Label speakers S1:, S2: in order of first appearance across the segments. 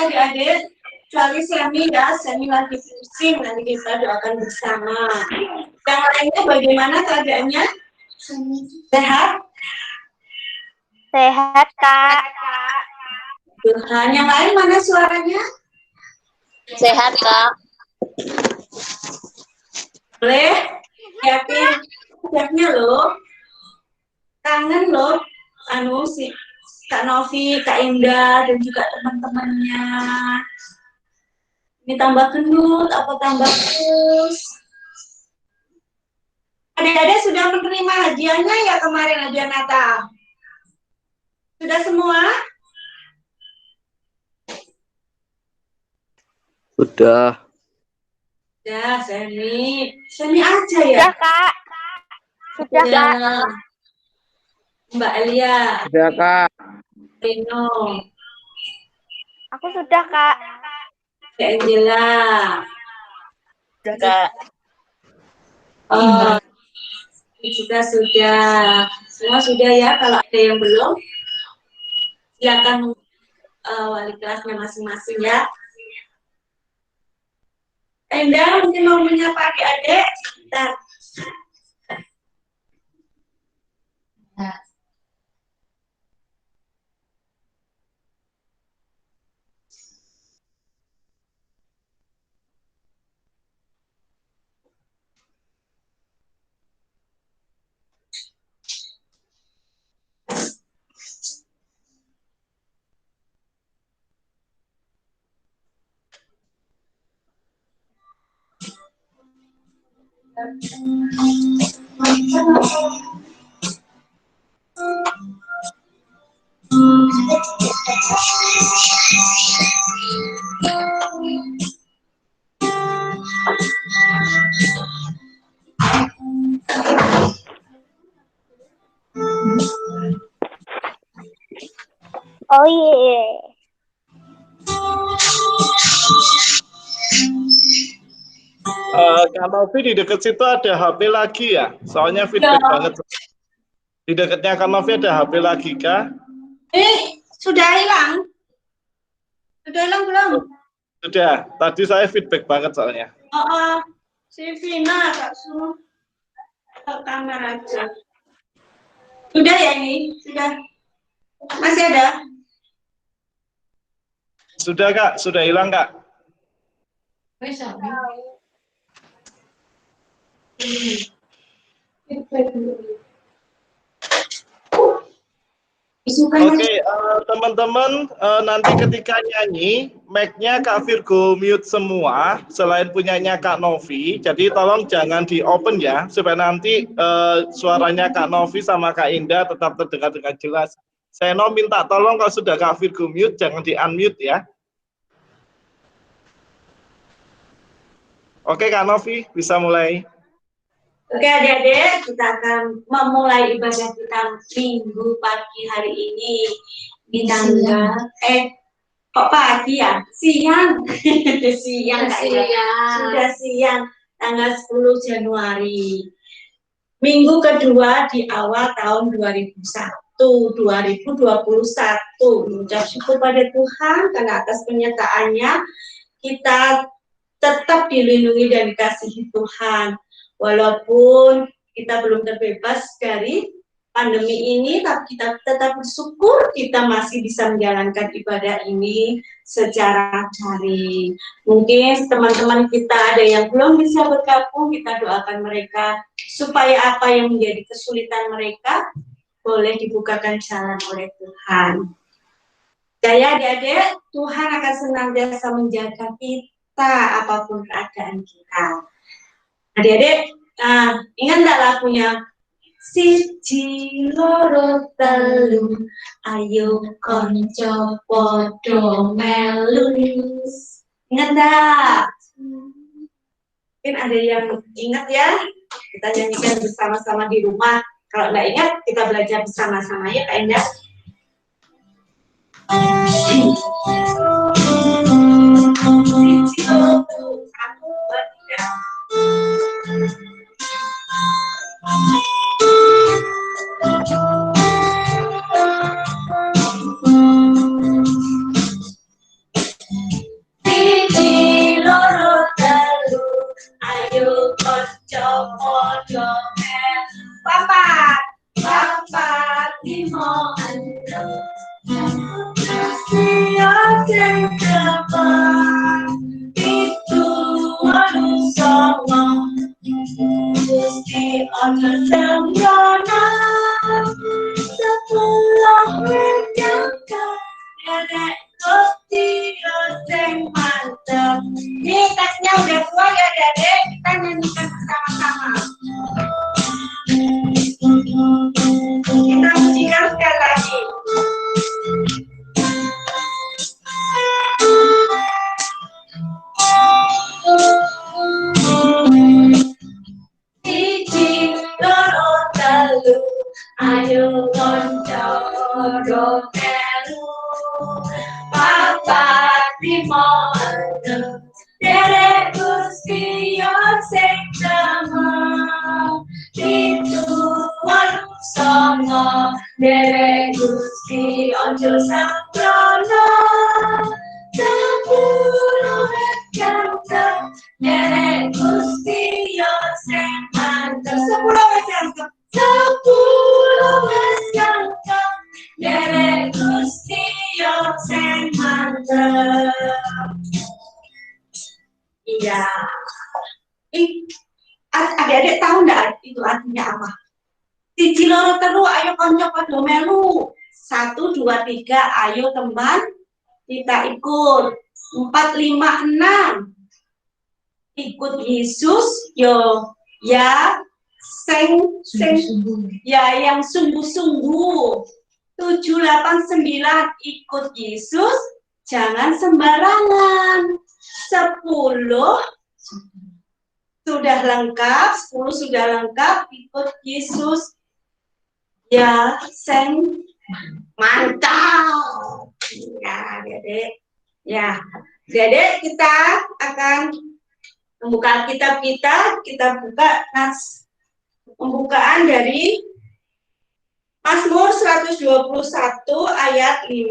S1: adik-adik, kecuali Semi ya, Semi lagi pusing, nanti kita doakan bersama. Yang lainnya bagaimana keadaannya? Sehat?
S2: Sehat, Kak.
S1: Tuhan, yang lain mana suaranya?
S2: Sehat, Kak.
S1: Boleh? Yakin? Siapnya loh. Kangen loh. Si Kak Novi, Kak Indah, dan juga teman-temannya. Ini tambah gendut, apa tambah kurus? Adik-adik sudah menerima hadiahnya ya kemarin, hadiah Natal? Sudah semua?
S3: Sudah.
S1: Ya, Semi aja ya?
S2: Sudah, Kak. Sudah, Kak.
S1: Mbak Elia.
S3: Sudah, Kak.
S1: Rino.
S2: Aku sudah, Kak.
S1: Kak Angela.
S2: Sudah, Kak.
S1: Oh, juga sudah. Semua sudah ya. Kalau ada yang belum, silakan wali kelasnya masing-masing ya. Enda mungkin mau menyapa adik-adik. Bentar.
S2: Oh iya.
S4: Kak Novi di dekat situ ada HP lagi ya? Soalnya feedback banget. Di dekatnya Kak Novi ada HP lagi kah?
S1: Sudah hilang? Sudah hilang belum?
S4: Sudah. Tadi saya feedback banget soalnya.
S1: Si Vina tak suruh ke kamar aja. Sudah ya ini? Sudah. Masih ada?
S4: Sudah Kak, sudah hilang Kak.
S1: Bisa.
S4: Oke, teman-teman, nanti ketika nyanyi, mic-nya Kak Virgo mute semua, selain punyanya Kak Novi. Jadi tolong jangan di-open ya, supaya nanti suaranya Kak Novi sama Kak Indah tetap terdengar dengan jelas. Saya minta tolong kalau sudah Kak Virgo mute, jangan di-unmute ya. Oke Kak Novi, bisa mulai.
S1: Oke adik-adik, kita akan memulai ibadah kita minggu pagi hari ini di tanggal kok pagi ya? Siang. Siang sudah siang, tanggal 10 Januari. Minggu kedua di awal tahun 2021. Mengucap syukur pada Tuhan karena atas penyertaannya kita tetap dilindungi dan dikasihi Tuhan. Walaupun kita belum terbebas dari pandemi ini, tapi kita tetap bersyukur kita masih bisa menjalankan ibadah ini secara daring. Mungkin teman-teman kita ada yang belum bisa bergabung, kita doakan mereka supaya apa yang menjadi kesulitan mereka boleh dibukakan jalan oleh Tuhan. Saya adik-adik, Tuhan akan senantiasa menjaga kita apapun keadaan kita. Adik-adik, ingat nggak lagunya? Siji loro telu, ayo konco podo melu. Ingat nggak? Mungkin ada yang ingat ya? Kita nyanyikan bersama-sama di rumah. Kalau nggak ingat, kita belajar bersama-sama ya, Kak Indah. sing depan itu manungsa Gusti ana sembrono setelah menjaga derek Gusti sing mantep. Ini teksnya udah tua ya Dek, kita nyanyikan bersama-sama. Kita pujikan sekali lagi. Siji loro telu ayo konco telu papat lima enam derek Gusti sing demam pitu wolu songo derek Gusti ojo sembrono sepuluh ganteng derek Gusti sing mantep sepuluh ganteng derek Gusti sing mantep. Iya. Adik-adik tahu enggak itu artinya apa? Siji loro telu ayo konco padha melu. 1 2 3 ayo teman kita ikut. 4 5 6 ikut Yesus yo ya ya yang sungguh-sungguh. 7 8 9 ikut Yesus jangan sembarangan. 10 sudah lengkap, 10 sudah lengkap, ikut Yesus. Ya, sing mantap. Ya, Dedek. Ya, Dedek kita akan membuka kitab kita buka pembukaan dari Mazmur 121 ayat 5.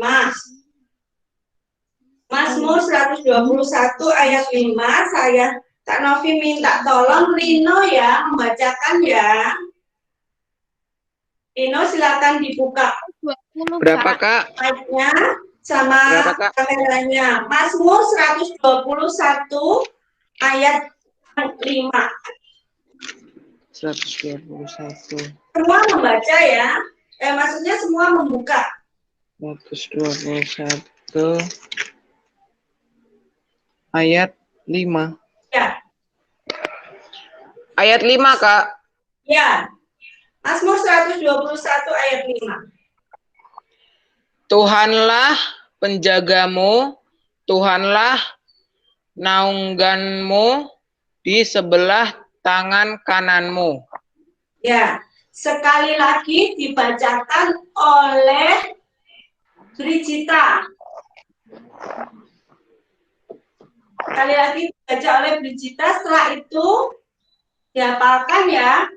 S1: Mazmur 121 ayat 5, saya Kak Novi minta tolong Rino ya membacakan ya. Rino silakan dibuka.
S3: Berapa Kak?
S1: Mic-nya sama kameranya. Mazmur 121 ayat 5.
S3: 121.
S1: Semua membaca ya. Maksudnya semua membuka.
S3: 121 ayat 5.
S1: Ya.
S3: Ayat 5, Kak.
S1: Ya. Mazmur 121 ayat 5.
S3: Tuhanlah penjagamu, Tuhanlah naungganmu di sebelah tangan kananmu.
S1: Ya. Sekali lagi dibacakan oleh Brigita. Sekali lagi dibaca oleh Brigita, setelah itu dihafalkan ya.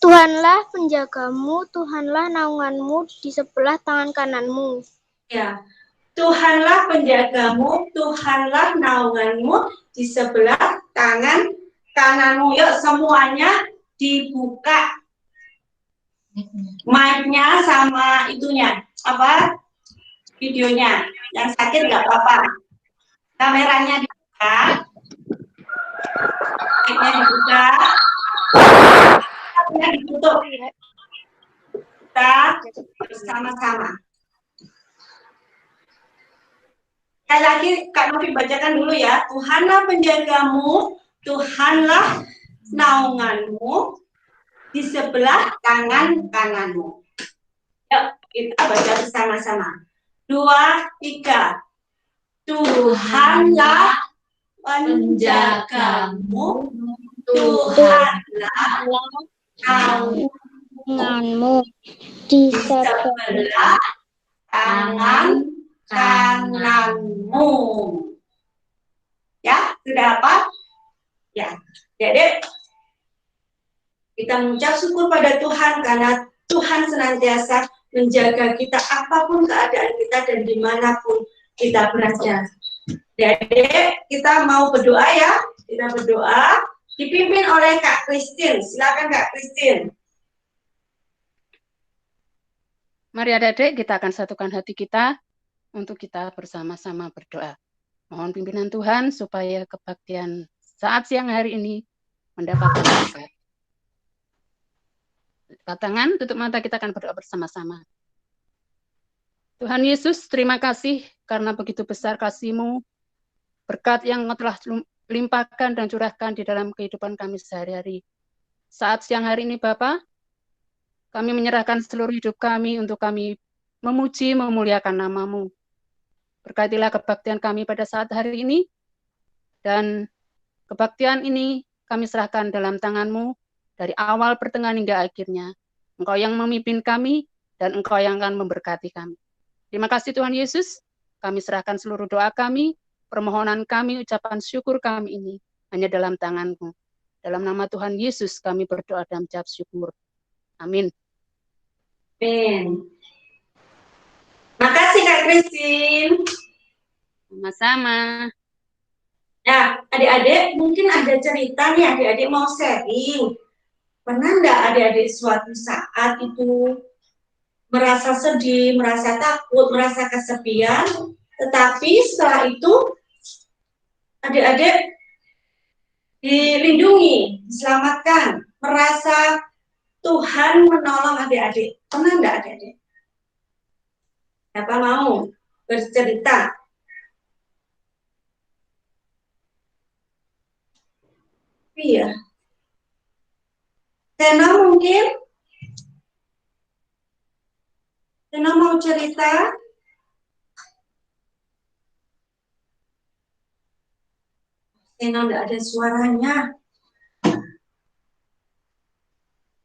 S2: Tuhanlah penjagamu, Tuhanlah naunganmu di sebelah tangan kananmu.
S1: Ya. Tuhanlah penjagamu, Tuhanlah naunganmu di sebelah tangan kananmu. Yuk semuanya dibuka mic-nya sama itunya, apa? Videonya. Yang sakit nggak apa-apa. Kameranya dibuka. Mic-nya dibuka. Kameranya ditutup. Kita bersama-sama. Sekali lagi Kak Novi bacakan dulu ya. Tuhanlah penjagamu, Tuhanlah naunganmu di sebelah tangan kananmu. Yuk kita baca bersama-sama. 2, 3. Tuhanlah penjagamu, Tuhanlah
S2: Naunganmu di
S1: sebelah tangan kananmu. Ya, sudah apa? Ya, jadi kita mengucap syukur pada Tuhan karena Tuhan senantiasa menjaga kita apapun keadaan kita dan dimanapun kita berada. Jadi kita mau berdoa ya, kita berdoa dipimpin oleh Kak Christine. Silakan Kak Christine.
S5: Mari adik-adik kita akan satukan hati kita untuk kita bersama-sama berdoa. Mohon pimpinan Tuhan supaya kebaktian saat siang hari ini mendapatkan berkat. Angkat tangan, tutup mata, kita akan berdoa bersama-sama. Tuhan Yesus, terima kasih karena begitu besar kasih-Mu, berkat yang telah limpahkan dan curahkan di dalam kehidupan kami sehari-hari. Saat siang hari ini, Bapa, kami menyerahkan seluruh hidup kami untuk kami memuji, memuliakan nama-Mu. Berkatilah kebaktian kami pada saat hari ini, dan kebaktian ini kami serahkan dalam tangan-Mu, dari awal, pertengahan, hingga akhirnya. Engkau yang memimpin kami, dan Engkau yang akan memberkati kami. Terima kasih Tuhan Yesus, kami serahkan seluruh doa kami, permohonan kami, ucapan syukur kami ini, hanya dalam tangan-Mu. Dalam nama Tuhan Yesus kami berdoa dan mengucap syukur. Amin.
S1: Amin. Makasih Kak Christine.
S5: Sama-sama.
S1: Ya, adik-adik mungkin ada cerita nih, adik-adik mau sharing. Pernah nggak adik-adik suatu saat itu merasa sedih, merasa takut, merasa kesepian, tetapi setelah itu adik-adik dilindungi, diselamatkan, merasa Tuhan menolong adik-adik. Pernah nggak adik-adik? Siapa mau bercerita? Iya. Sena mungkin? Sena mau cerita? Sena nggak ada suaranya.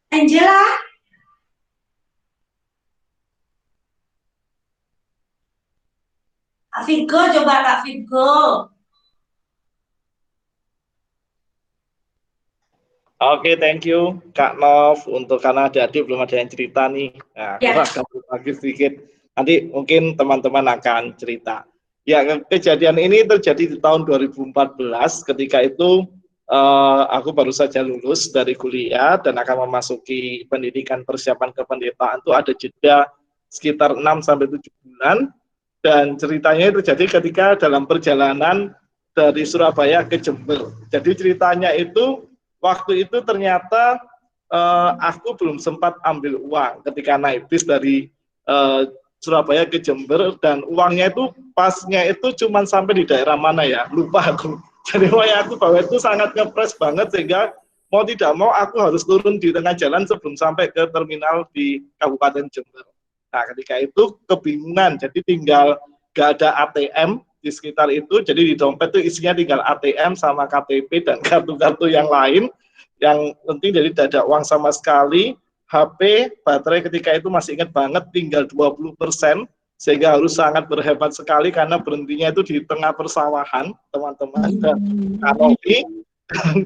S1: Angela? Kak Virgo, coba Kak Virgo.
S4: Oke, thank you Kak Nov, untuk karena adik-adik belum ada yang cerita nih. Nah,
S1: Ya.
S4: aku lagi sedikit. Nanti mungkin teman-teman akan cerita. Ya, kejadian ini terjadi di tahun 2014. Ketika itu aku baru saja lulus dari kuliah dan akan memasuki pendidikan persiapan kependetaan. Itu ada jeda sekitar 6-7 bulan. Dan ceritanya itu terjadi ketika dalam perjalanan dari Surabaya ke Jember. Jadi ceritanya itu waktu itu ternyata aku belum sempat ambil uang ketika naik bis dari Surabaya ke Jember, dan uangnya itu pasnya itu cuma sampai di daerah mana ya, lupa aku. Jadi aku bahwa itu sangat ngepres banget, sehingga mau tidak mau aku harus turun di tengah jalan sebelum sampai ke terminal di Kabupaten Jember. Nah, ketika itu kebingungan, jadi tinggal gak ada ATM di sekitar itu, jadi di dompet itu isinya tinggal ATM sama KTP dan kartu-kartu yang lain. Yang penting jadi tidak ada uang sama sekali. HP, baterai ketika itu masih ingat banget tinggal 20%, sehingga harus sangat berhebat sekali karena berhentinya itu di tengah persawahan, teman-teman. Dan kanopi,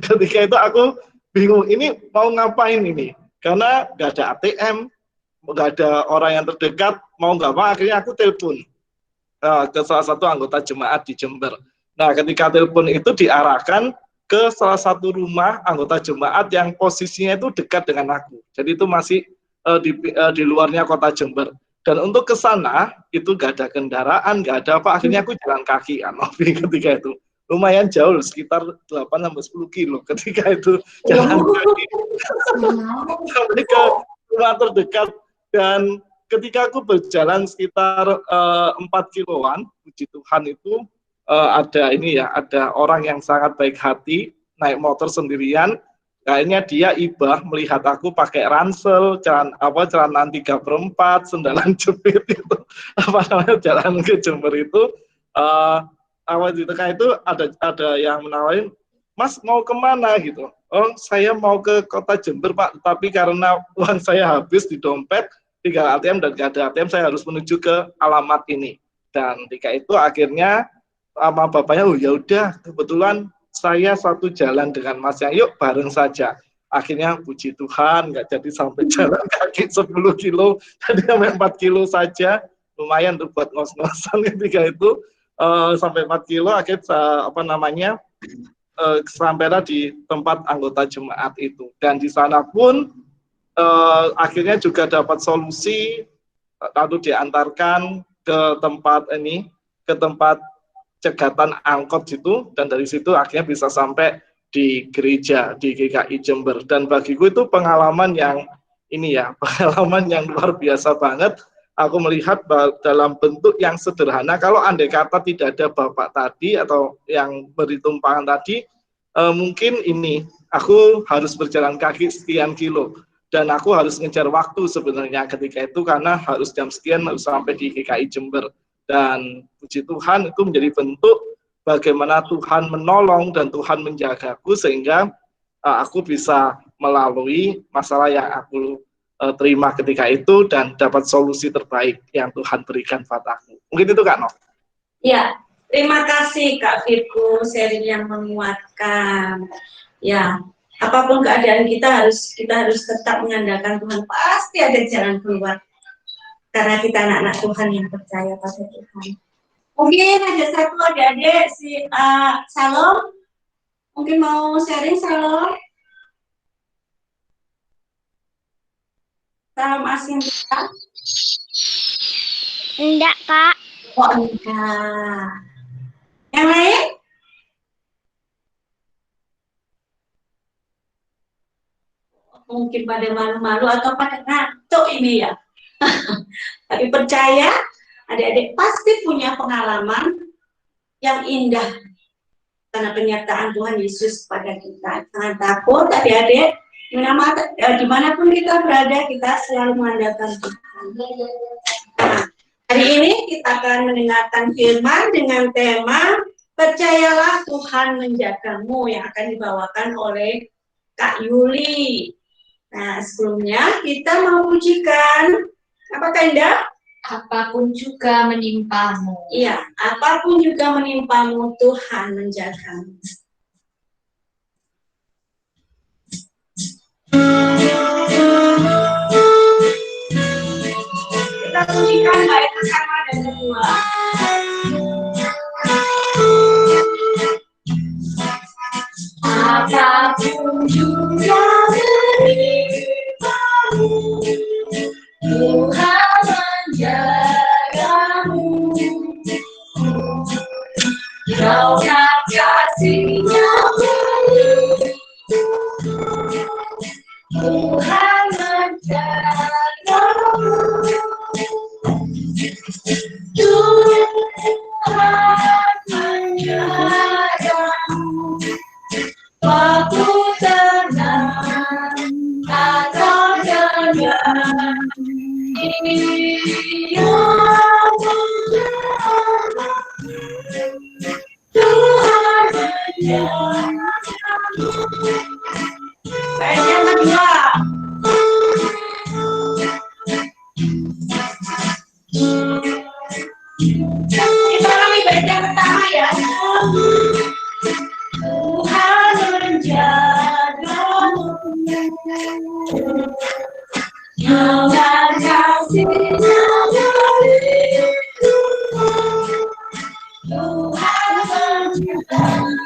S4: ketika itu aku bingung, ini mau ngapain ini? Karena nggak ada ATM, nggak ada orang yang terdekat, mau nggak mau akhirnya aku telepon ke salah satu anggota jemaat di Jember. Nah, ketika telepon itu diarahkan ke salah satu rumah anggota jemaat yang posisinya itu dekat dengan aku. Jadi itu masih di luarnya kota Jember. Dan untuk ke sana itu nggak ada kendaraan, nggak ada apa. Akhirnya aku jalan kaki, Anovi, ketika itu. Lumayan jauh, sekitar 8-10 kilo ketika itu jalan kaki sampai ke rumah terdekat. Dan ketika aku berjalan sekitar 4 kiloan, puji Tuhan itu ada ini ya, ada orang yang sangat baik hati naik motor sendirian. Kayaknya dia ibah melihat aku pakai ransel, celana 3/4, sendalan jepit itu, jalan ke Jember itu. Awal di tengah itu ada yang menawarin, Mas mau kemana gitu? Oh, saya mau ke kota Jember Pak, tapi karena uang saya habis di dompet, tinggal ATM dan gak ada ATM, saya harus menuju ke alamat ini. Dan ketika itu akhirnya sama bapaknya, oh ya udah, kebetulan saya satu jalan dengan Mas yang, yuk bareng saja. Akhirnya puji Tuhan nggak jadi sampai jalan kaki 10 kilo, tadi sampai 4 kilo saja, lumayan tuh buat ngos-ngosan ketika itu. Sampai 4 kilo akhirnya sampailah di tempat anggota jemaat itu, dan di sana pun akhirnya juga dapat solusi, lalu diantarkan ke tempat cegatan angkot situ, dan dari situ akhirnya bisa sampai di gereja di GKI Jember. Dan bagiku itu pengalaman yang pengalaman yang luar biasa banget. Aku melihat dalam bentuk yang sederhana, kalau andai kata tidak ada Bapak tadi atau yang beri tumpangan tadi, mungkin aku harus berjalan kaki sekian kilo, dan aku harus ngejar waktu sebenarnya ketika itu, karena harus jam sekian harus sampai di GKI Jember. Dan puji Tuhan itu menjadi bentuk bagaimana Tuhan menolong dan Tuhan menjagaku, sehingga aku bisa melalui masalah yang aku terima ketika itu dan dapat solusi terbaik yang Tuhan berikan padaku. Mungkin itu Kak Nov.
S1: Ya, terima kasih Kak Firko, sharing yang menguatkan. Ya, apapun keadaan kita harus tetap mengandalkan Tuhan. Pasti ada jalan keluar. Karena kita anak-anak Tuhan yang percaya pada Tuhan. Mungkin ada satu adik-adik si Salom. Mungkin mau sharing, Salom. Salam asing kita.
S2: Enggak, Kak.
S1: Oh, enggak. Yang lain? Mungkin pada malu-malu atau pada ngantuk ini ya. Tapi percaya, adik-adik pasti punya pengalaman yang indah karena penyertaan Tuhan Yesus pada kita. Jangan takut, adik-adik. Dimanapun kita berada, kita selalu mengandalkan Tuhan. Nah, hari ini kita akan mendengarkan firman dengan tema Percayalah Tuhan menjagamu, yang akan dibawakan oleh Kak Yuli. Nah, sebelumnya kita mau pujikan apa Kak Indah?
S6: Apapun juga menimpamu.
S1: Iya, apapun juga menimpamu, Tuhan menjagamu. Kita pujikan bait pertama dan kedua.
S6: Apapun juga menimpamu, Tuhan menjagamu. Raungan kasih-Nya Tuhan menjagamu. Tuhan menjagamu. Waktu tenang atau gelap, Dia menjagamu. Tuhan menjagamu.
S1: Bait yang kedua. Kita ulangi bait yang pertama ya. Tuhan menjagamu.
S6: Raungan kasih-Nya Tuhan menjagamu.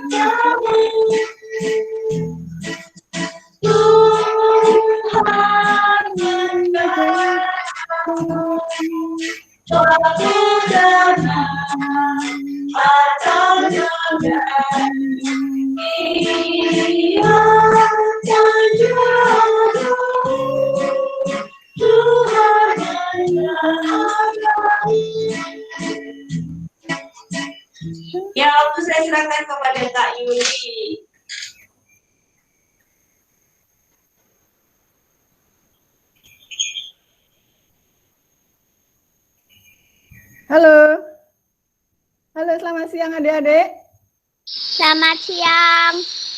S6: Tuhan menjagamu. Waktu tenang atau gelap, Dia menjagamu. Tuhan menjagamu.
S1: Ya, aku saya silakan kepada Kak Yuli.
S7: Halo. Halo, selamat siang adik-adik.
S2: Selamat siang.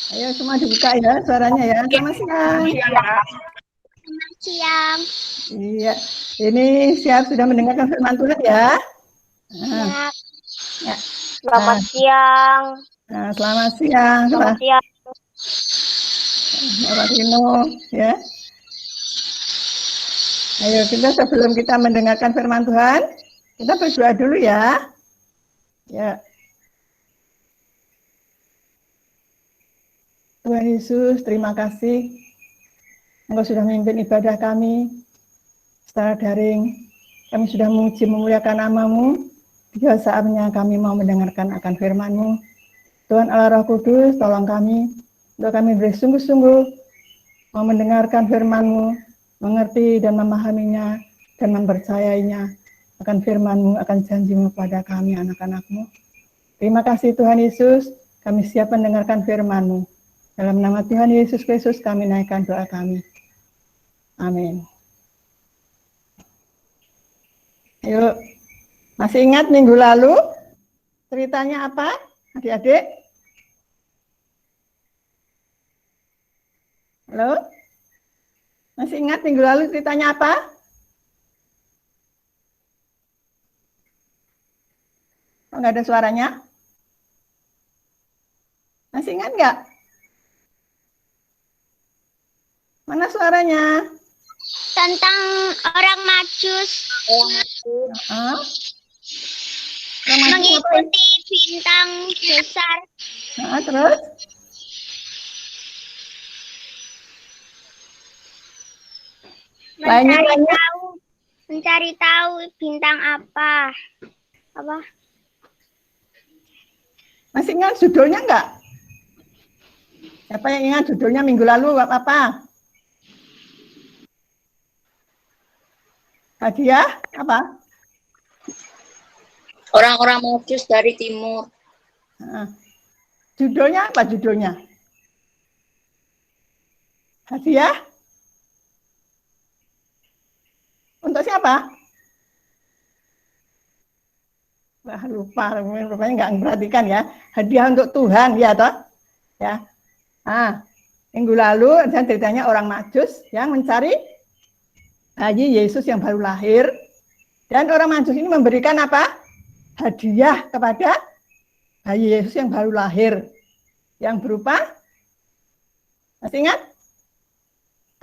S7: Ayo semua dibuka ya suaranya ya. Selamat siang.
S2: Selamat siang.
S7: Iya, ini siap sudah mendengarkan firman Tuhan ya.
S2: Ya.
S7: Ya.
S2: Selamat siang.
S7: Nah, selamat siang.
S2: Selamat siang.
S7: Mbak Rino ya. Ayo kita sebelum kita mendengarkan firman Tuhan, kita berdoa dulu ya. Ya. Tuhan Yesus, terima kasih Engkau sudah memimpin ibadah kami secara daring. Kami sudah memuji memuliakan nama-Mu. Juga saatnya kami mau mendengarkan akan firman-Mu. Tuhan Allah Roh Kudus, tolong kami, untuk kami bersungguh-sungguh mau mendengarkan firman-Mu, mengerti dan memahaminya, dan mempercayainya akan firman-Mu, akan janji-Mu pada kami, anak-anak-Mu. Terima kasih Tuhan Yesus, kami siap mendengarkan firman-Mu. Dalam nama Tuhan Yesus Kristus kami naikkan doa kami. Amin. Ayo, masih ingat minggu lalu ceritanya apa, adik-adik? Halo? Masih ingat minggu lalu ceritanya apa? Oh, nggak ada suaranya? Masih ingat nggak? Mana suaranya?
S2: Tentang orang Majus.
S7: Hah?
S2: Mengikuti bintang besar.
S7: Nah, terus?
S2: Mencari tahu bintang apa?
S7: Masih ingat judulnya nggak? Siapa yang ingat judulnya minggu lalu apa? Hadiah apa?
S6: Orang-orang Majus dari timur.
S7: Nah, judulnya apa judulnya? Hadiah? Untuk siapa? Wah, lupa, rupanya nggak memperhatikan ya. Hadiah untuk Tuhan, ya toh? Ya. Nah, minggu lalu saya ceritanya orang Majus yang mencari bayi Yesus yang baru lahir. Dan orang Majus ini memberikan apa? Hadiah kepada bayi Yesus yang baru lahir. Yang berupa, masih ingat?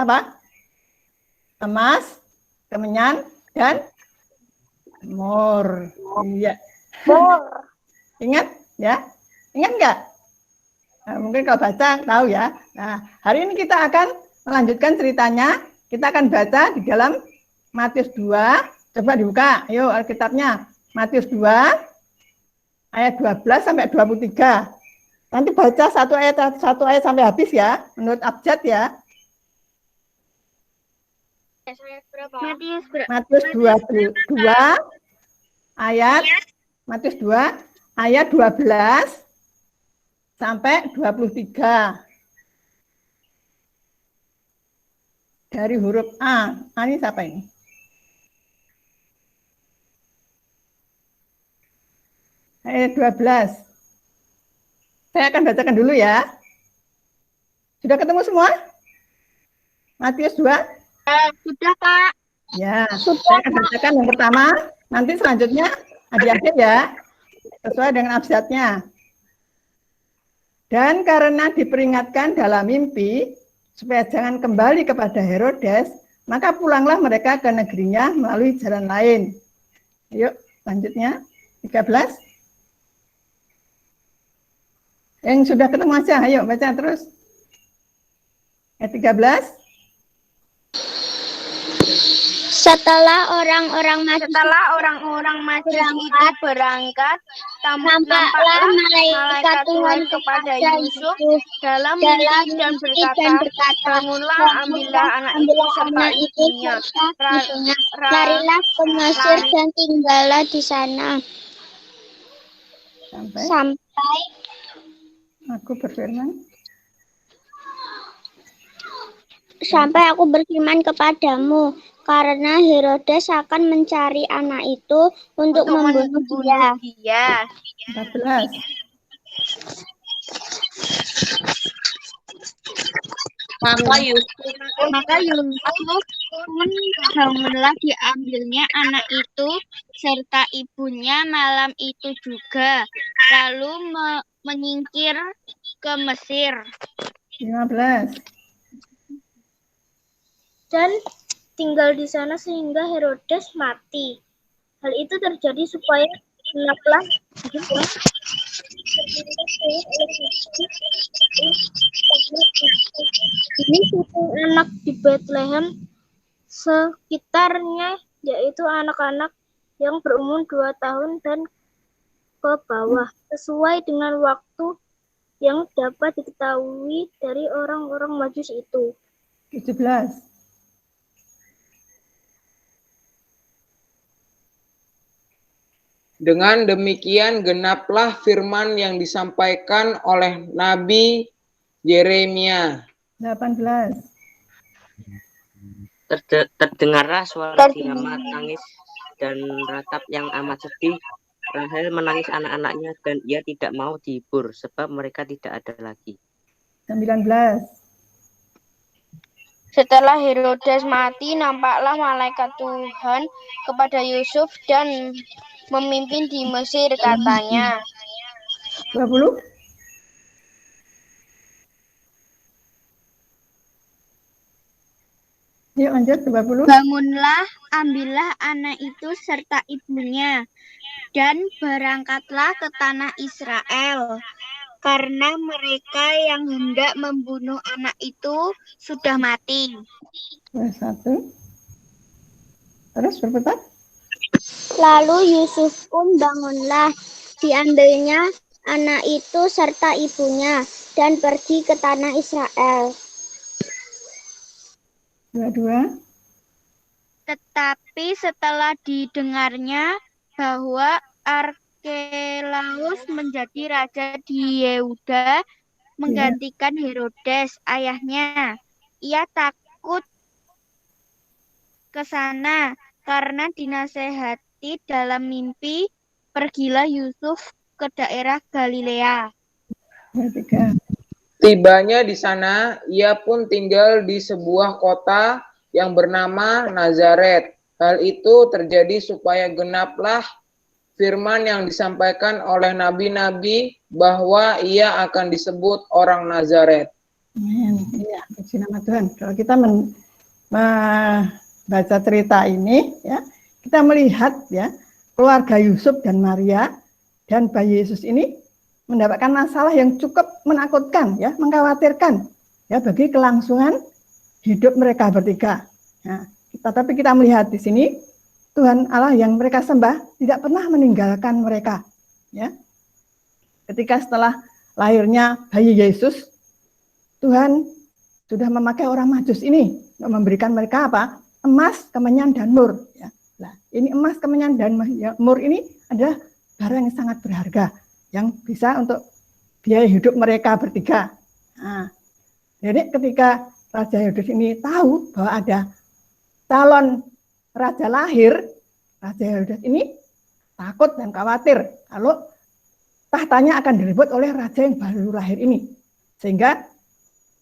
S7: Apa? Emas, kemenyan, dan mur. Iya. Ingat ya? Ingat nggak? Nah, mungkin kalau baca tahu ya. Nah, hari ini kita akan melanjutkan ceritanya. Kita akan baca di dalam Matius 2. Coba dibuka. Ayo Alkitabnya. Matius 2 ayat 12 sampai 23. Nanti baca satu ayat sampai habis ya, menurut abjad ya. Matius 22 ayat Matius 2 ayat 12 sampai 23. Dari huruf A. Ini siapa ini? Ayat 12. Saya akan bacakan dulu ya. Sudah ketemu semua? Matius 2?
S2: Sudah, Pak.
S7: Ya, saya akan bacakan yang pertama. Nanti selanjutnya adik-adik ya, sesuai dengan abjadnya. Dan karena diperingatkan dalam mimpi, supaya jangan kembali kepada Herodes, maka pulanglah mereka ke negerinya melalui jalan lain. Yuk, selanjutnya, 13. Yang sudah ketemu aja, ayo baca terus. Ayat 13.
S2: Setelah orang-orang Majus
S8: itu berangkat,
S2: tampaklah malaikat Tuhan kepada Yusuf
S8: dalam mimpi dan berkata, bangunlah, ambillah anak itu serta ibunya,
S2: larilah ke Mesir dan tinggallah di sana sampai
S7: Aku berfirman.
S2: Sampai aku berfirman kepadamu, karena Herodes akan mencari anak itu untuk membunuh dia.
S7: 14.
S6: Maka Yusuf
S2: pun bangunlah diambilnya anak itu serta ibunya malam itu juga, lalu menyingkir ke Mesir.
S7: 15.
S8: Dan tinggal di sana sehingga Herodes mati. Hal itu terjadi supaya genaplah ini suatu anak di Bethlehem sekitarnya yaitu anak-anak yang berumur 2 tahun dan ke bawah, sesuai dengan waktu yang dapat diketahui dari orang-orang Majus itu.
S7: 17.
S3: Dengan demikian genaplah firman yang disampaikan oleh Nabi Yeremia.
S7: 18.
S6: Terdengarlah suara Dina tangis dan ratap yang amat sedih. Rahel menangis anak-anaknya dan ia tidak mau dihibur sebab mereka tidak ada lagi.
S7: 19.
S2: Setelah Herodes mati, nampaklah malaikat Tuhan kepada Yusuf dan memimpin di Mesir, katanya.
S7: 20. Yuk lanjut 20.
S2: Bangunlah, ambillah anak itu serta ibunya, dan berangkatlah ke tanah Israel, karena mereka yang hendak membunuh anak itu sudah mati.
S7: 21. Terus berputar.
S2: Lalu Yusuf pun bangunlah, diambilnya anak itu serta ibunya, dan pergi ke tanah Israel.
S7: 22.
S2: Tetapi setelah didengarnya bahwa Arkelaus menjadi raja di Yehuda, menggantikan Herodes ayahnya, ia takut ke sana karena dinasehati dalam mimpi, pergilah Yusuf ke daerah Galilea.
S7: 23.
S3: Tibanya di sana, ia pun tinggal di sebuah kota yang bernama Nazaret. Hal itu terjadi supaya genaplah firman yang disampaikan oleh nabi-nabi bahwa ia akan disebut orang Nazaret.
S7: Amin. Ya, puji nama Tuhan. Kalau kita membaca cerita ini, ya, kita melihat ya keluarga Yusuf dan Maria dan bayi Yesus ini mendapatkan masalah yang cukup menakutkan, ya, mengkhawatirkan, ya, bagi kelangsungan hidup mereka bertiga. Nah, tapi kita melihat di sini Tuhan Allah yang mereka sembah tidak pernah meninggalkan mereka, ya. Ketika setelah lahirnya bayi Yesus, Tuhan sudah memakai orang Majus ini untuk memberikan mereka apa? Emas, kemenyan, dan mur. Ya. Nah, ini emas, kemenyan, dan mur ini adalah barang yang sangat berharga yang bisa untuk biaya hidup mereka bertiga. Nah, jadi ketika Raja Herodes ini tahu bahwa ada calon raja lahir, Raja Herodes ini takut dan khawatir kalau tahtanya akan direbut oleh raja yang baru lahir ini. Sehingga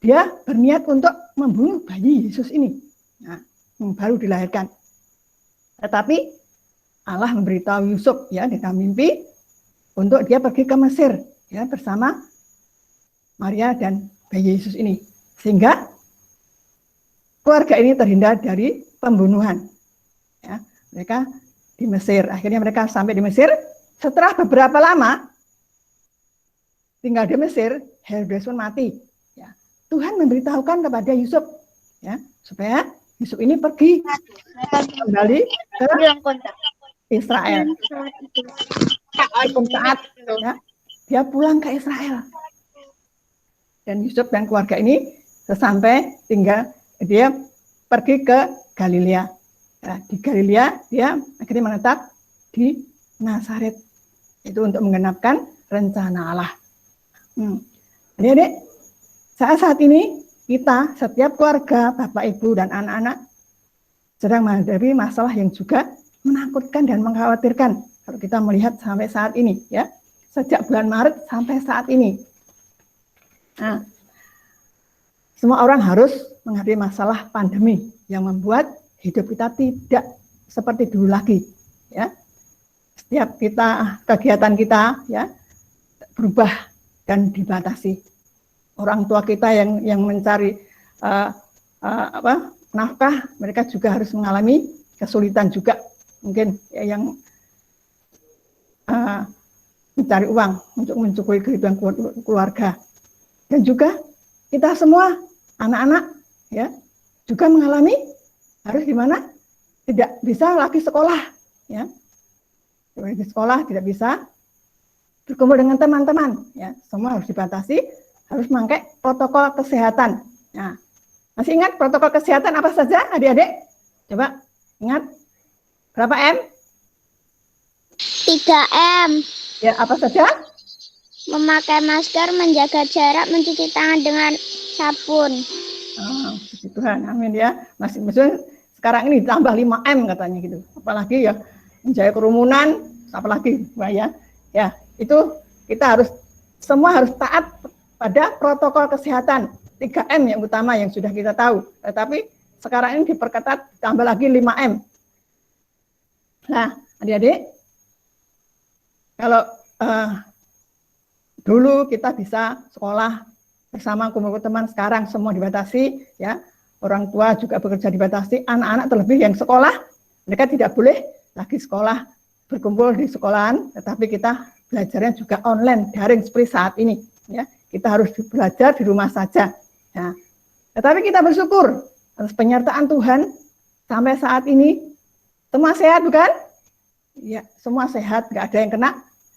S7: dia berniat untuk membunuh bayi Yesus ini, nah, yang baru dilahirkan. Tetapi Allah memberitahu Yusuf, ya, di dalam mimpi untuk dia pergi ke Mesir, ya, bersama Maria dan bayi Yesus ini, sehingga keluarga ini terhindar dari pembunuhan. Ya, mereka di Mesir, akhirnya mereka sampai di Mesir. Setelah beberapa lama tinggal di Mesir, Herodes pun mati. Ya, Tuhan memberitahukan kepada Yusuf, ya, supaya Yusuf ini pergi kembali ke Israel. Saat ya, dia pulang ke Israel. Dan Yusuf dan keluarga ini sesampai tinggal, dia pergi ke Galilea. Nah, di Galilea dia akhirnya menetap di Nazaret. Itu untuk menggenapkan rencana Allah. Adik-adik, saat ini kita, setiap keluarga, Bapak, Ibu, dan anak-anak sedang menghadapi masalah yang juga menakutkan dan mengkhawatirkan. Kalau kita melihat sampai saat ini, ya, sejak bulan Maret sampai saat ini. Nah, semua orang harus menghadapi masalah pandemi yang membuat hidup kita tidak seperti dulu lagi, ya. Setiap kegiatan kita, ya, berubah dan dibatasi. Orang tua kita yang mencari nafkah, mereka juga harus mengalami kesulitan juga, mungkin ya, yang mencari uang untuk mencukupi kehidupan keluarga. Dan juga kita semua anak-anak, ya, juga mengalami harus gimana? tidak bisa lagi sekolah, ya. Di sekolah tidak bisa berkumpul dengan teman-teman, ya. Semua harus dibatasi, harus memakai protokol kesehatan. Nah, masih ingat protokol kesehatan apa saja, adik-adik? Coba ingat berapa M?
S2: 3M.
S7: Ya, apa saja?
S2: Memakai masker, menjaga jarak, mencuci tangan dengan sabun.
S7: Oh, puji Tuhan, amin ya. Masih sekarang ini ditambah 5M katanya gitu. Apalagi ya menjaga kerumunan, apalagi bahaya. Ya, itu kita harus semua harus taat pada protokol kesehatan 3M yang utama yang sudah kita tahu. Tetapi sekarang ini diperketat tambah lagi 5M. Nah, adik-adik, kalau dulu kita bisa sekolah bersama kumpul teman, sekarang semua dibatasi, ya. Orang tua juga bekerja dibatasi, anak-anak terlebih yang sekolah, mereka tidak boleh lagi sekolah berkumpul di sekolahan, tetapi kita belajarnya juga online, daring seperti saat ini, ya. Kita harus belajar di rumah saja. Ya. Tetapi kita bersyukur atas penyertaan Tuhan sampai saat ini semua sehat, bukan? Ya, semua sehat, nggak ada yang kena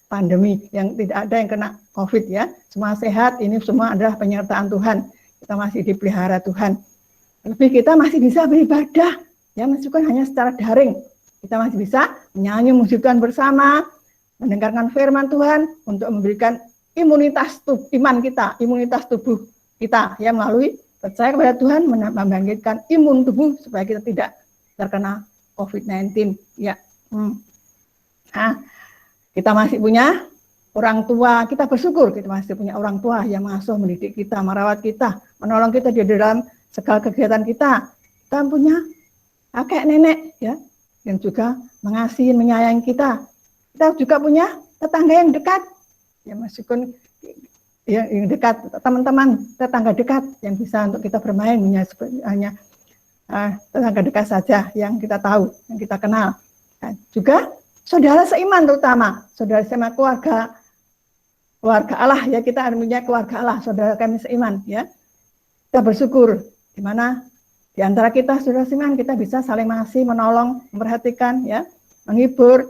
S7: pandemi, yang tidak ada yang kena COVID, ya. Semua sehat, ini semua adalah penyertaan Tuhan. Kita masih dipelihara Tuhan. Lebih kita masih bisa beribadah, ya, meskipun hanya secara daring. Kita masih bisa menyanyi, memuji Tuhan bersama, mendengarkan firman Tuhan untuk memberikan imunitas iman kita, imunitas tubuh kita, ya, melalui percaya kepada Tuhan, membangkitkan imun tubuh supaya kita tidak terkena COVID-19, ya. Nah, kita masih punya orang tua, kita bersyukur kita masih punya orang tua yang mengasuh, mendidik kita, merawat kita, menolong kita di dalam segala kegiatan kita. Kita punya kakek nenek, ya, yang juga mengasihi, menyayangi kita. Kita juga punya tetangga yang dekat, ya, meskipun ya, yang dekat, teman-teman, tetangga dekat yang bisa untuk kita bermain, hanya tetangga dekat saja yang kita tahu, yang kita kenal. Dan juga saudara seiman, terutama saudara seiman, keluarga Allah, ya, kita punya keluarga Allah, saudara kami seiman, ya. Kita bersyukur di mana di antara kita saudara seiman kita bisa saling mengasihi, menolong, memperhatikan, ya, menghibur.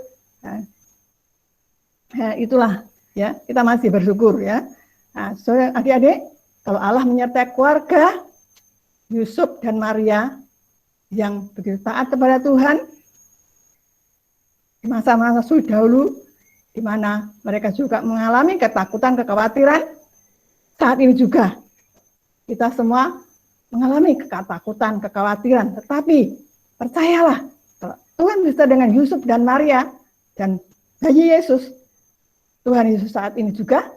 S7: Nah, itulah, ya, kita masih bersyukur, ya. Nah, saudara adik-adik, kalau Allah menyertai keluarga Yusuf dan Maria yang begitu taat kepada Tuhan di masa-masa sulit dahulu, di mana mereka juga mengalami ketakutan, kekhawatiran, saat ini juga kita semua mengalami ketakutan, kekhawatiran, tetapi percayalah, Tuhan bisa dengan Yusuf dan Maria dan bayi Yesus, Tuhan Yesus saat ini juga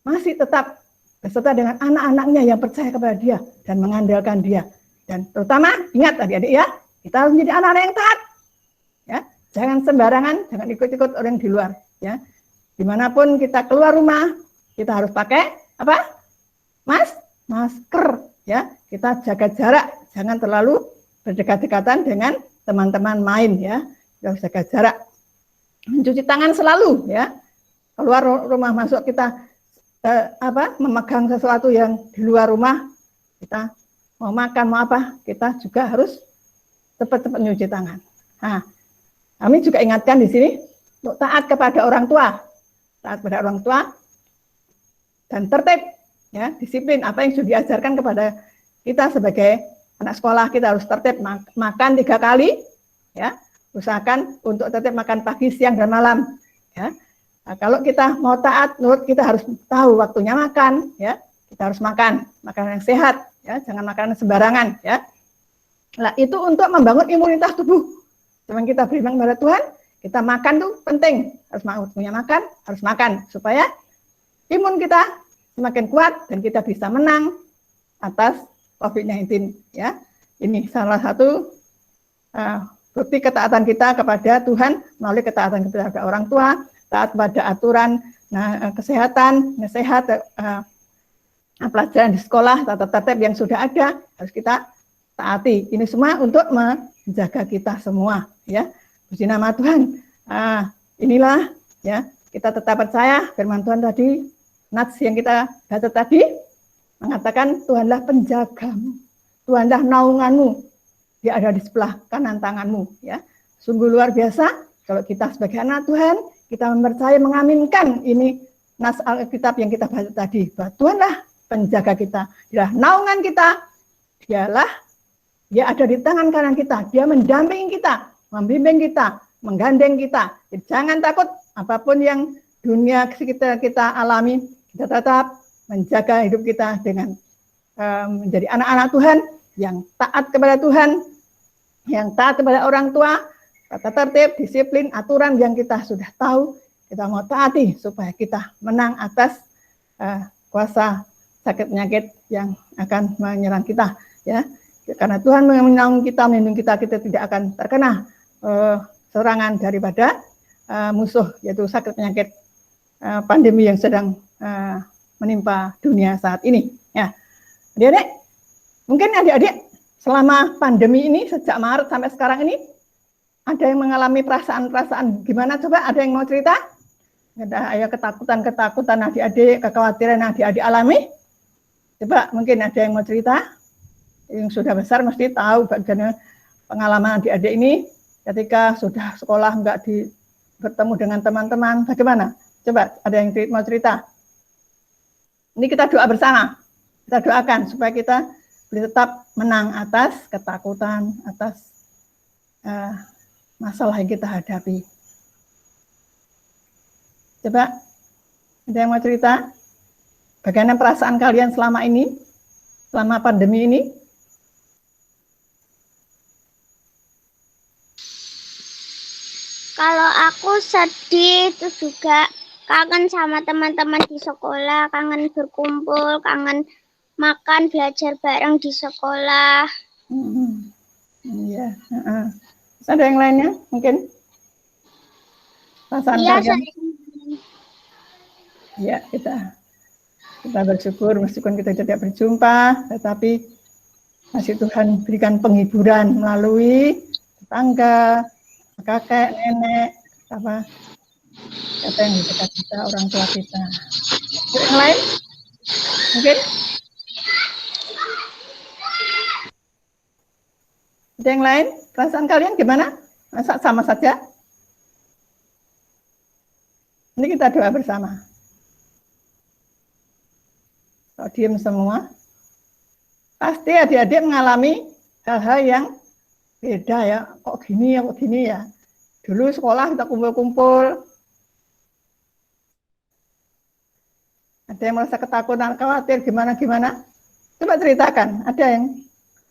S7: masih tetap beserta dengan anak-anaknya yang percaya kepada Dia dan mengandalkan Dia. Dan terutama, ingat adik-adik, ya, kita harus menjadi anak-anak yang taat, ya. Jangan sembarangan, jangan ikut-ikut orang di luar, ya. Dimanapun kita keluar rumah, kita harus pakai apa? Masker, ya. Kita jaga jarak, jangan terlalu berdekat-dekatan dengan teman-teman main, ya. Kita harus jaga jarak. Mencuci tangan selalu, ya. Keluar rumah masuk kita memegang sesuatu yang di luar rumah, kita mau makan mau apa, kita juga harus cepat-cepat mencuci tangan. Nah, kami juga ingatkan di sini untuk taat kepada orang tua, taat kepada orang tua dan tertib, ya, disiplin apa yang sudah diajarkan kepada kita sebagai anak sekolah. Kita harus tertib, makan 3 kali, ya, usahakan untuk tertib makan pagi, siang dan malam, ya. Nah, kalau kita mau taat, kita harus tahu waktunya makan, ya. Kita harus makan makanan yang sehat, ya, jangan makanan sembarangan, ya. Nah, itu untuk membangun imunitas tubuh. Cuman kita beriman kepada Tuhan, kita makan tuh penting, harus punya makan, harus makan supaya imun kita semakin kuat dan kita bisa menang atas COVID-19, ya. Ini salah satu bukti ketaatan kita kepada Tuhan melalui ketaatan kepada orang tua, taat pada aturan kesehatan, nasihat, pelajaran di sekolah, tata tertib yang sudah ada harus kita taati. Ini semua untuk menjaga kita semua, ya. Puji nama Tuhan. Inilah, ya, kita tetap percaya firman Tuhan tadi, nats yang kita baca tadi mengatakan Tuhanlah penjagamu, Tuhanlah naunganmu, dia ada di sebelah kanan tanganmu, ya. Sungguh luar biasa kalau kita sebagai anak Tuhan, kita mempercayai, mengaminkan ini nas Alkitab yang kita baca tadi, bahwa Tuhanlah penjaga kita, dialah naungan kita, dia ada di tangan kanan kita, dia mendampingi kita, membimbing kita, menggandeng kita. Jadi jangan takut apapun yang dunia sekitar kita alami, kita tetap menjaga hidup kita dengan menjadi anak-anak Tuhan yang taat kepada Tuhan, yang taat kepada orang tua, tata tertib, disiplin, aturan yang kita sudah tahu, kita mau taati supaya kita menang atas kuasa sakit penyakit yang akan menyerang kita, ya. Karena Tuhan menaungi kita, melindungi kita, kita tidak akan terkena serangan daripada musuh, yaitu sakit penyakit pandemi yang sedang menimpa dunia saat ini. Ya, adik-adik, mungkin adik-adik selama pandemi ini sejak Maret sampai sekarang ini ada yang mengalami perasaan-perasaan gimana? Coba ada yang mau cerita? Ada ketakutan adik-adik, kekhawatiran adik-adik alami? Coba mungkin ada yang mau cerita? Yang sudah besar mesti tahu bagaimana pengalaman adik-adik ini ketika sudah sekolah enggak bertemu dengan teman-teman, bagaimana? Coba ada yang mau cerita? Ini kita doa bersama. Kita doakan supaya kita tetap menang atas ketakutan, atas masalah yang kita hadapi. Coba, ada yang mau cerita? Bagaimana perasaan kalian selama ini? Selama pandemi ini?
S2: Kalau aku sedih, terus juga kangen sama teman-teman di sekolah, kangen berkumpul, kangen makan, belajar bareng di sekolah.
S7: Iya. Ada yang lainnya mungkin? Perasaan kalian? Ya, kita bersyukur meskipun kita tidak berjumpa, tetapi masih Tuhan berikan penghiburan melalui tetangga, kakek, nenek, apa yang di dekat kita, orang tua kita. Yang lain? Mungkin? Ada yang lain? Perasaan kalian gimana? Masa sama saja? Ini kita doa bersama. Kalau diam semua, pasti adik-adik mengalami hal-hal yang beda ya. Kok gini ya. Dulu sekolah kita kumpul-kumpul. Ada yang merasa ketakutan, khawatir, gimana? Coba ceritakan. Ada yang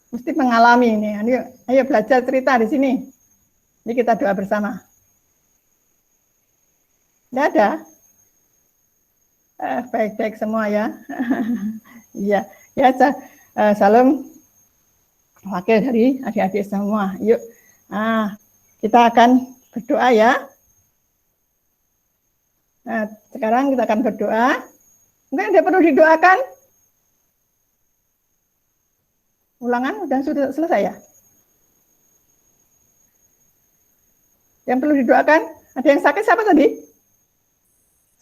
S7: mesti mengalami ini. Ayo belajar cerita di sini. Ini kita doa bersama. Tidak ada? Baik-baik semua ya. Iya, ya. Salam wakil dari adik-adik semua. Yuk, kita akan berdoa ya. Nah, sekarang kita akan berdoa. Mungkin ada perlu didoakan? Ulangan dan sudah selesai ya? Yang perlu didoakan? Ada yang sakit siapa tadi?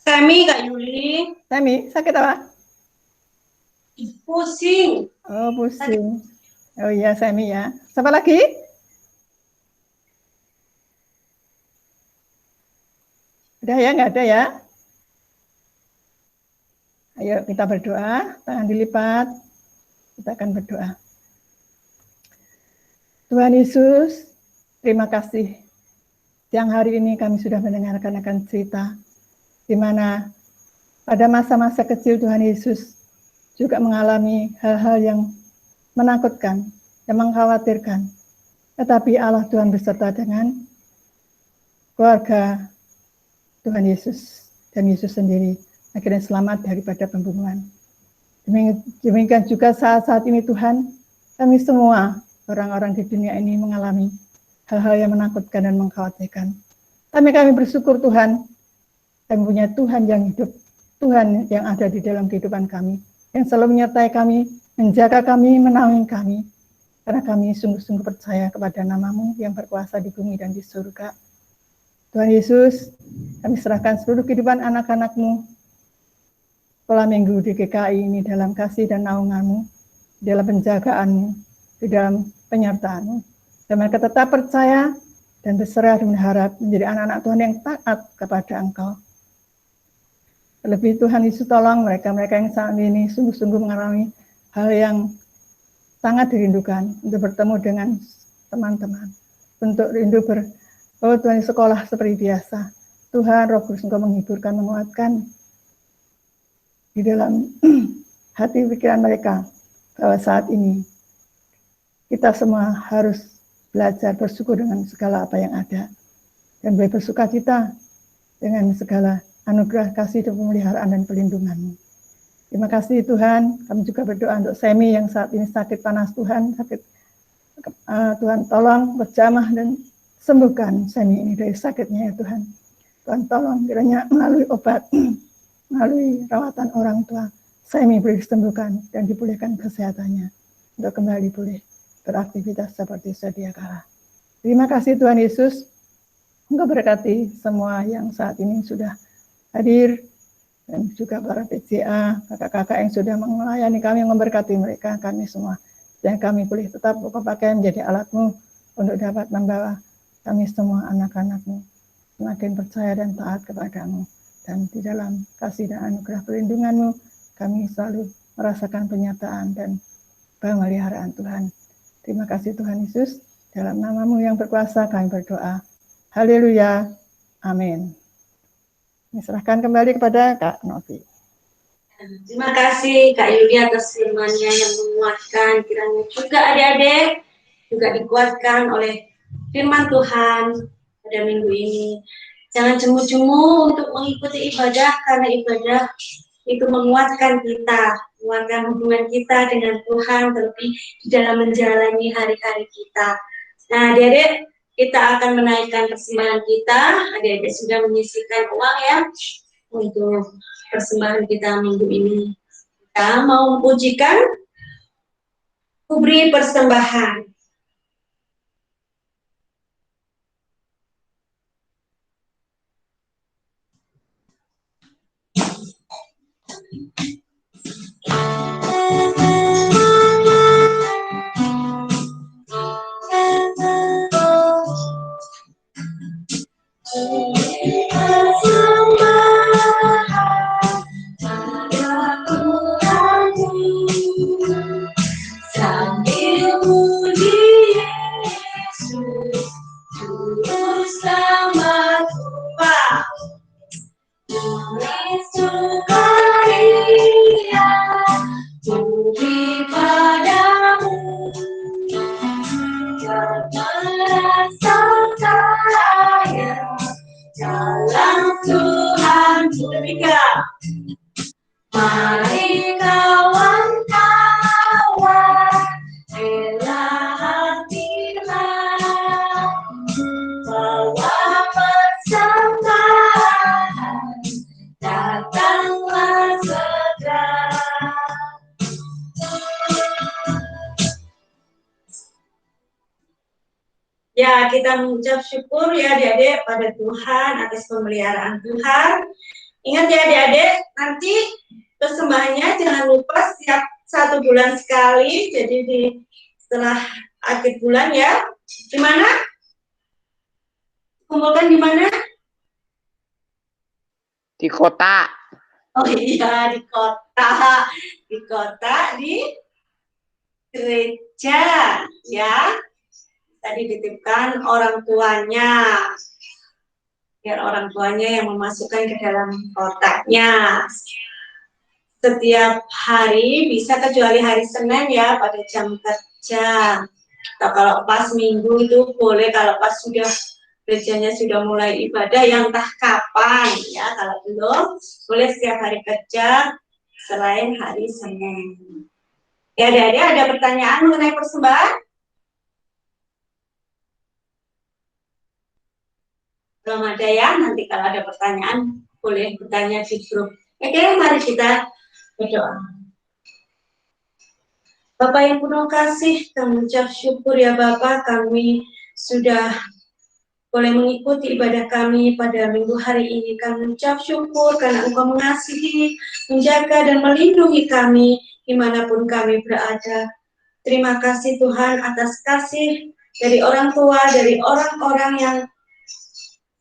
S1: Semi, Kak Yuli.
S7: Semi, sakit apa?
S1: Pusing.
S7: Oh, pusing. Oh iya, Semi ya. Siapa lagi? Udah ya, nggak ada ya? Ayo kita berdoa, tangan dilipat. Kita akan berdoa. Tuhan Yesus, terima kasih. Siang hari ini kami sudah mendengarkan akan cerita di mana pada masa-masa kecil Tuhan Yesus juga mengalami hal-hal yang menakutkan, yang mengkhawatirkan. Tetapi Allah Tuhan beserta dengan keluarga Tuhan Yesus dan Yesus sendiri akhirnya selamat daripada pembunuhan. Demikian juga saat-saat ini Tuhan, kami semua orang-orang di dunia ini mengalami hal-hal yang menakutkan dan mengkhawatirkan. Kami bersyukur Tuhan, kami punya Tuhan yang hidup, Tuhan yang ada di dalam kehidupan kami, yang selalu menyertai kami, menjaga kami, menaungi kami, karena kami sungguh-sungguh percaya kepada nama-Mu yang berkuasa di bumi dan di surga. Tuhan Yesus, kami serahkan seluruh kehidupan anak-anak-Mu, sekolah minggu di GKI ini dalam kasih dan naungan-Mu, dalam penjagaan-Mu, di dalam penyertaan-Mu. Dan mereka tetap percaya dan berserah dan berharap menjadi anak-anak Tuhan yang taat kepada Engkau. Lebih Tuhan Yesus, tolong mereka-mereka yang saat ini sungguh-sungguh mengalami hal yang sangat dirindukan untuk bertemu dengan teman-teman, untuk rindu Tuhan sekolah seperti biasa. Tuhan, Roh Kudus Engkau menghiburkan, menguatkan di dalam hati pikiran mereka bahwa saat ini kita semua harus belajar bersyukur dengan segala apa yang ada dan boleh bersuka cita dengan segala anugerah kasih dan pemeliharaan dan pelindungan-Mu. Terima kasih Tuhan. Kami juga berdoa untuk Semi yang saat ini sakit panas Tuhan, Tuhan tolong berjamah dan sembuhkan Semi ini dari sakitnya ya Tuhan. Tuhan tolong kiranya melalui obat, melalui rawatan orang tua, Semi boleh disembuhkan dan dipulihkan kesehatannya untuk kembali pulih beraktivitas seperti sedia kala. Terima kasih Tuhan Yesus. Engkau berkati semua yang saat ini sudah hadir dan juga para PCA, kakak-kakak yang sudah melayani kami, yang memberkati mereka, kami semua. Dan kami boleh tetap berpakaian menjadi alat-Mu untuk dapat membawa kami semua anak-anak-Mu semakin percaya dan taat kepada-Mu. Dan di dalam kasih dan anugerah perlindungan-Mu, kami selalu merasakan penyataan dan pemeliharaan Tuhan. Terima kasih Tuhan Yesus. Dalam nama-Mu yang berkuasa kami berdoa. Haleluya. Amin. Serahkan kembali kepada Kak Novi.
S1: Terima kasih Kak Yudi atas firman-Nya yang menguatkan. Kiranya juga adik-adik juga dikuatkan oleh firman Tuhan pada minggu ini. Jangan jemu-jemu untuk mengikuti ibadah, karena ibadah itu menguatkan kita, menguatkan hubungan kita dengan Tuhan, terlebih di dalam menjalani hari-hari kita. Nah, adik-adik, kita akan menaikkan persembahan kita. Adik-adik sudah menyisihkan uang ya untuk persembahan kita minggu ini. Kita mau memujikan kubri persembahan. Sambil muji Yesus, tulus sama Tuhan, tulis sukaria, puji padamu, karena rasa kaya dalam Tuhan berbicara. Mari kawan-kawan, rela hatilah, bawa persembahan, datanglah segera. Ya, kita mengucap syukur ya adik-adik pada Tuhan atas pemeliharaan Tuhan. Ingat ya adik-adik, nanti persembahannya jangan lupa setiap 1 bulan sekali, jadi setelah akhir bulan ya. Di mana? Kumpulkan di mana?
S3: Di kota.
S1: Oh iya, di kota. Di kota, di gereja ya. Tadi dititipkan orang tuanya. Biar orang tuanya yang memasukkan ke dalam kotaknya. Setiap hari, bisa kecuali hari Senin ya, pada jam kerja. Atau kalau pas minggu itu boleh, kalau pas sudah gerejanya sudah mulai ibadah yang entah kapan ya, kalau belum boleh setiap hari kerja selain hari Senin. Ya adik-adik, ada pertanyaan mengenai persembahan? Belum ada ya, nanti kalau ada pertanyaan boleh bertanya di grup. Oke, mari kita berdoa. Bapak yang penuh kasih, kami ucap syukur ya Bapak, kami sudah boleh mengikuti ibadah kami pada minggu hari ini. Kami ucap syukur karena Engkau mengasihi, menjaga dan melindungi kami dimanapun kami berada. Terima kasih Tuhan atas kasih dari orang tua, dari orang-orang yang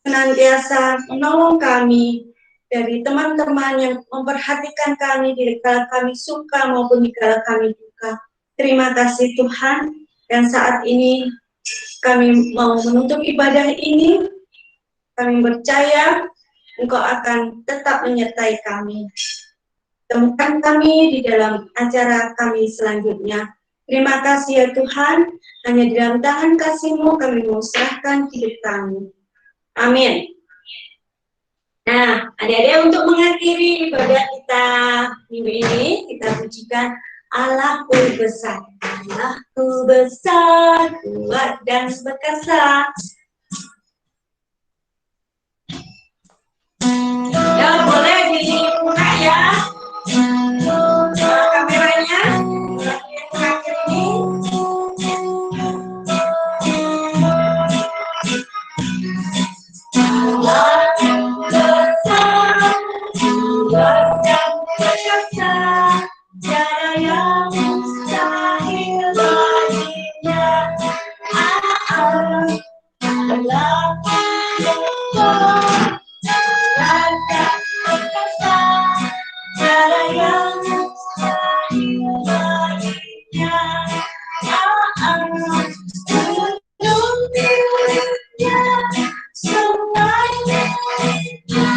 S1: senantiasa menolong kami, dari teman-teman yang memperhatikan kami di kala kami suka maupun di kala kami duka. Terima kasih Tuhan, dan saat ini kami mau menutup ibadah ini. Kami percaya Engkau akan tetap menyertai kami. Temukan kami di dalam acara kami selanjutnya. Terima kasih ya Tuhan, hanya di dalam tangan kasih-Mu kami mau serahkan hidup kami. Amin. Nah, adik-adik, untuk mengakhiri ibadah kita minggu ini, kita pujikan Allahku besar. Allahku besar, kuat dan perkasa. Ya, boleh dibuka ya. Kameranya. Yang terakhir ini. Allahku besar, kuat dan perkasa, tiada yang mustahil baginya. Allahku besar, kuat dan perkasa, tiada yang mustahil baginya. Gunung miliknya, sungai miliknya,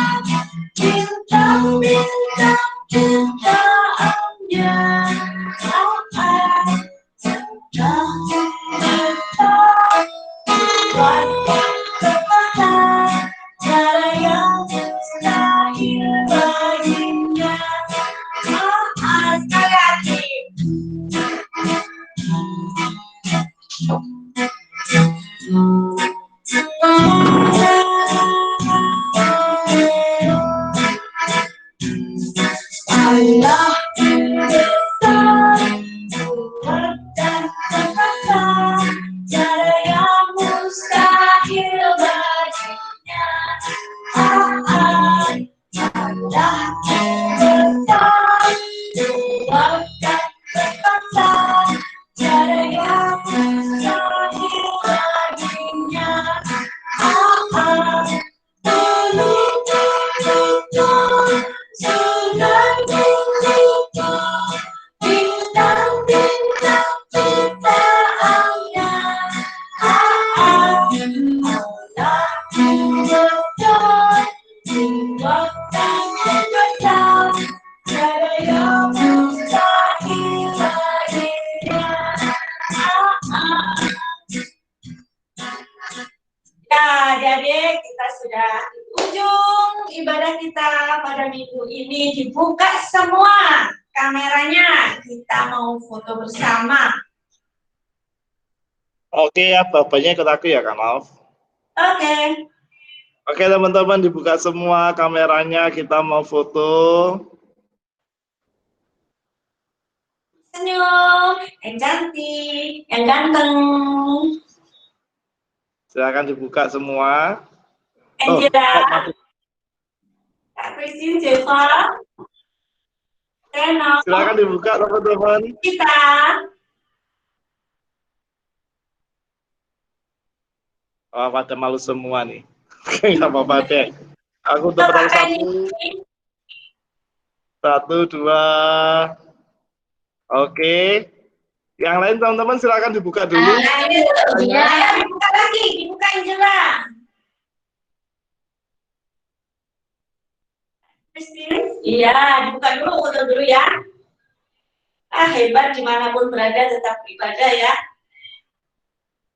S1: bintang-bintang ciptaannya. Kuat dan perkasa, tiada yang mustahil baginya. Sekali lagi. Allah besar, kuat dan perkasa, tiada yang mustahil baginya. Allah besar, kuat dan perkasa, tiada yang mustahil baginya. Sungai miliknya, bintang-bintang ciptaannya. Allah besar, kuat dan perkasa, tiada yang mustahil baginya. Ya, adik-adik, kita sudah di ujung ibadah kita pada minggu ini. Dibuka semua kameranya, kita mau foto bersama.
S4: Oke ya, bapaknya ikut aku ya, Kak Maaf.
S1: Oke.
S4: Oke teman-teman, dibuka semua kameranya, kita mau foto.
S1: Senyum, yang cantik, yang ganteng.
S4: Silakan dibuka semua.
S1: Angela, Kak Christine, Jeva, Reno,
S4: Silakan dibuka teman-teman.
S1: kita.
S4: Oh, pada malu semua nih. Nggak apa-apa deh. Aku untuk pertama satu, dua. Oke. Yang lain teman-teman silakan dibuka dulu.
S1: Ya, dibuka lagi, dibuka Angela. Christine, iya, dibuka dulu, foto dulu ya. Hebat, dimanapun berada tetap ibadah ya.